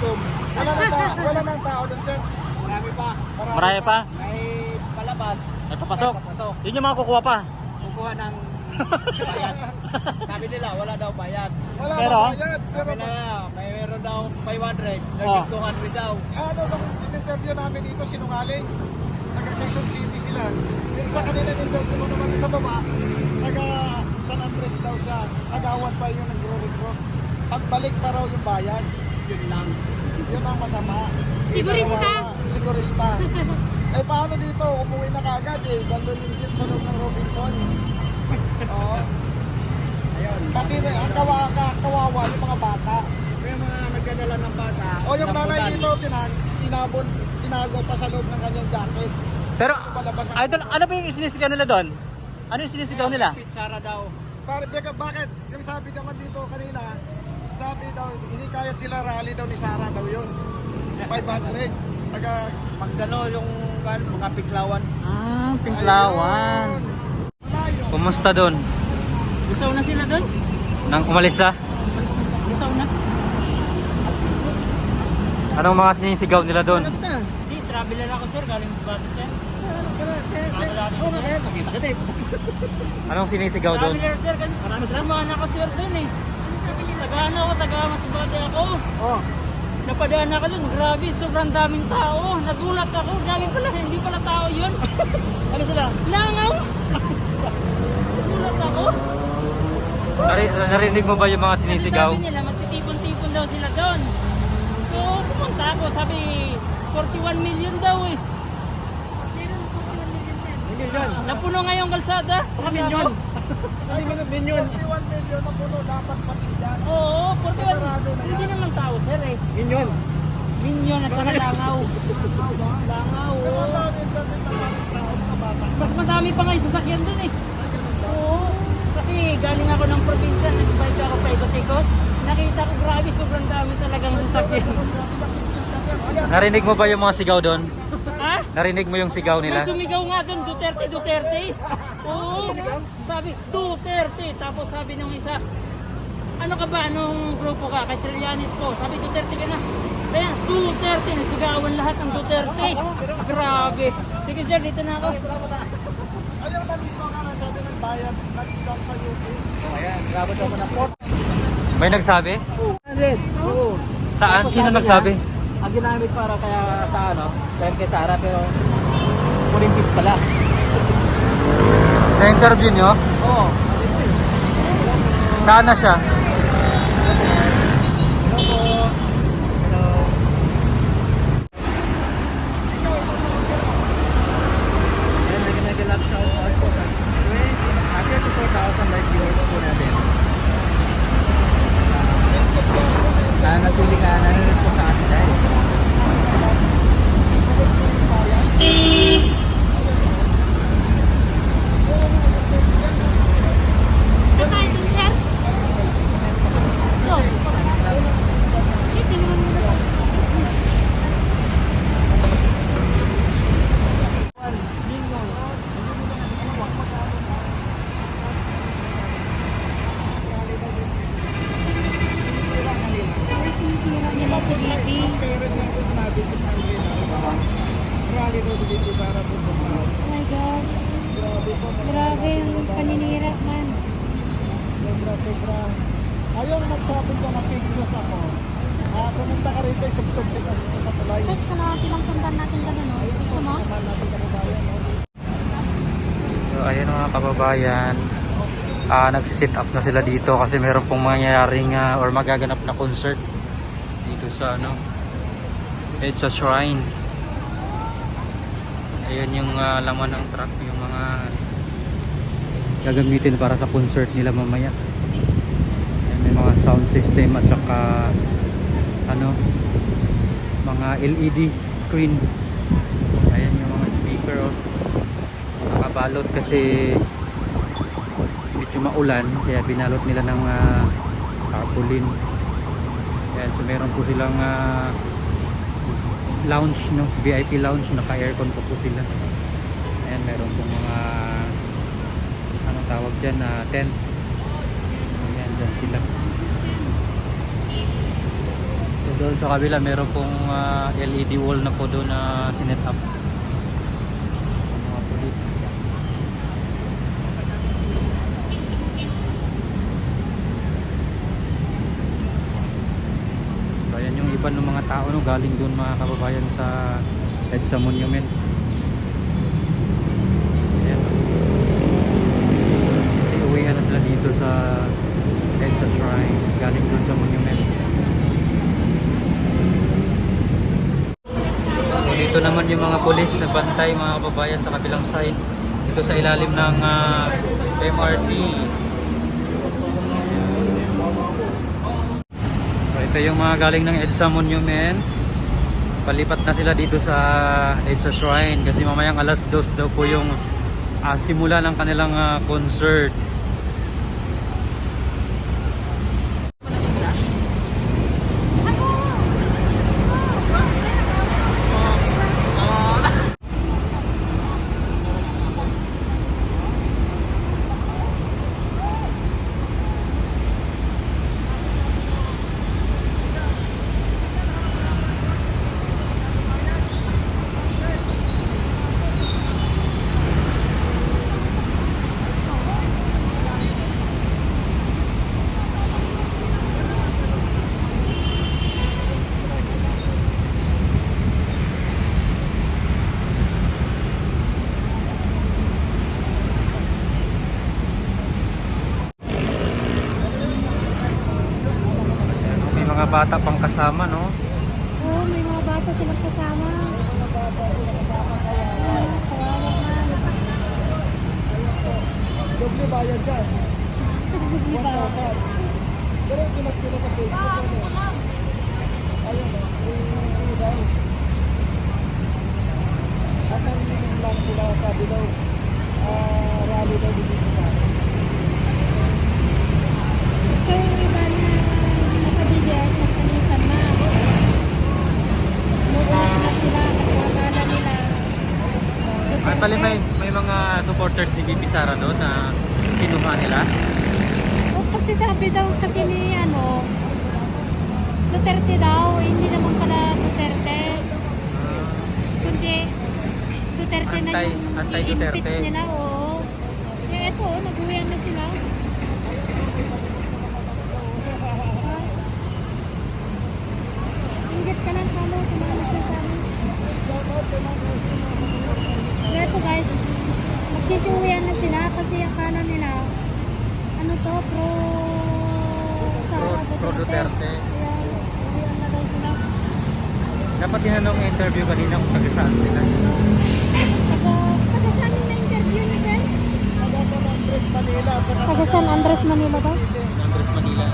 gutom. Wala nang tao doon, sir. Marami pa. Marami pa? May palabas. Ay, papasok. Papasok. Yun yung mga kukuha pa. Kukuha ng bayad. Sabi nila, wala daw bayad. Wala Pero? bang bayad. Pero Sabi nila, meron daw 500. Oh. 200 daw. ano, nung in-interview namin dito, sinungaling. Taga-Quezon City sila. Yung sa kanila in-interview mo naman sa baba, taga San Andres daw siya. Agawan pa yung nagro-recruit. Pagbalik pa raw yung bayad. Yun lang. Yun ang masama. Sigurista. Sigurista. Eh paano dito? Umuwi na kagad eh. Gandun yung jeep sa loob ng Robinson. Oo. Ayun. Pati ang kawawa yung mga bata. May mga nagdadala ng bata. O yung nanay napunan. dito, tinago pa sa loob ng kanyang jacket. Pero, Palabas ang- idol, ano ba yung sinisigaw nila doon? Ano yung sinisigaw nila? Pitsara daw. Bakit? Yung sabi naman dito kanina, sabi daw, hindi kaya sila rally daw ni Sara daw yun. 500. Taga... Magdalo yung mga piklawan. Pinklawan. Malayo. Kumusta doon? Gusaw na sila doon? Nang umalis na? Gusaw na. Anong mga sinisigaw nila doon? Hindi, traveler ako sir. Galing sa Bato sir. Nakita kita eh. Anong sinisigaw doon? Traveler sir. Marami sila. Kumahan ako sir doon eh. Tagaan ako, taga-masubate ako. Oh. Napadaan ako doon. Grabe, sobrang daming tao. Nagulat ako. Grabe pala, hindi pala tao yun. Ano sila? Langaw. Nagulat ako. Narinig mo ba yung mga sinisigaw? Sabi nila, magtitipon-tipon daw sila doon. So, pumunta ako. Sabi, 41 million daw eh. Napuno nga yung kalsada. Baka milyon. Ay, mga milyon. 41 million na puno, dapat pati dyan. Oo, 41. Sarado na yan. Hindi naman tao sir eh. Milyon. Minyon at saka langaw. Langaw, Pero oo. ang dami yung protest ng mga tao, mga bata. Mas madami pa nga yung sasakyan dun eh. Oo. Kasi galing ako ng probinsya, nag-bike ako pa ikot-ikot. Nakita ko grabe, sobrang dami talagang sasakyan. Narinig mo ba yung mga sigaw doon? Ha? Narinig mo yung sigaw May nila? sumigaw nga dun, Duterte, Duterte. Oo. Sabi, Duterte. Tapos sabi nung isa, ano ka ba? Anong grupo ka? Kay Trillanes po. Sabi, Duterte ka na. Kaya, Duterte. Nasigawan lahat ng Duterte. Grabe. Sige sir, dito na ako. Ayaw nandito ka na, sabi ng bayan, nag-down sa UP. Ayan, grabe daw mo na po. May nagsabi? 100. Oo. Saan? Sino nagsabi? Ang ginamit para kaya sa ano, kay Sara pero Olympics pala. Na-interview nyo? Oo. Saan na siya? Hello po. Hello. Ayan, nag-love shout out po sa 34,000 live viewers po natin. Natuloy ka, nanonood po sa atin dahil. Ano tayo dun, sir? Go. Eh, tinungan mo na ba? Sinisira nila sa TV. Pero nga ako sinabi 600 na. Rally daw dito sa Sara po. Oh my God. Grabe yung paninira man. Sobra. Ayaw magsabi ka na fake news ako. Pumunta ka rito, sub-sub ka sa tulay. Check ka na, ilang pundan natin gano'n, no? Gusto mo? Mahal natin kababayan. So ayun mga kababayan, nagsisit up na sila dito kasi meron pong mangyayaring or magaganap na concert dito sa ano, EDSA Shrine. Ayun yung laman ng truck, yung mga gagamitin para sa concert nila mamaya. Ayun, may mga sound system at saka ano, mga LED screen. Ayan yung mga speaker, oh. Nakabalot kasi medyo maulan kaya binalot nila ng tarpaulin. Ayan, so meron po silang lounge, no? VIP lounge, naka-aircon po sila. Ayan, meron po mga anong tawag dyan na tent. Ayan, dyan sila. So Doon sa kabila meron pong LED wall na po doon na sinet up. Mga pulis. So ayan yung iba ng mga tao no, galing doon mga kababayan sa EDSA Monument. Ayan. Kasi uwihan na sila dito sa EDSA Shrine galing doon sa monument. So, dito naman yung mga pulis na bantay mga kababayan sa kabilang side. Dito sa ilalim ng MRT. So, ito yung mga galing ng EDSA Monument. Palipat na sila dito sa EDSA Shrine kasi mamayang alas 2 daw po yung simula ng kanilang concert. May mga bata pang kasama, no? Oo, may mga bata silang kasama. Kawawa man. Doble bayad dyan. 1,000. Pero pinas nila sa Facebook ano. Ayun o, free daw. At ang lang sila sabi daw, rally daw dito sa akin. Ito yung iba na nakabigas, nagkanisan na. Umuulit na sila kasi akala nila. Ay, pala may mga supporters ni Bibi Sara doon na kinuha nila. O kasi sabi daw kasi ni Duterte daw, hindi naman pala Duterte. Kundi Duterte na yung Anti-Duterte. i-impeach nila, oo. Eh eto, nag-uwian na sila. Ingit ka lang palo, sumama siya sa amin. Eto guys, magsisiuwian na sila kasi akala nila, ano to, Pro Duterte. Kaya, uwian na daw sila. Dapat tinanong yung interview kanina kung taga saan sila. Taga saan yung na-interview ni Ben? Taga San Andres, Manila at saka Taga San Andres, Manila ba? Andres, Manila.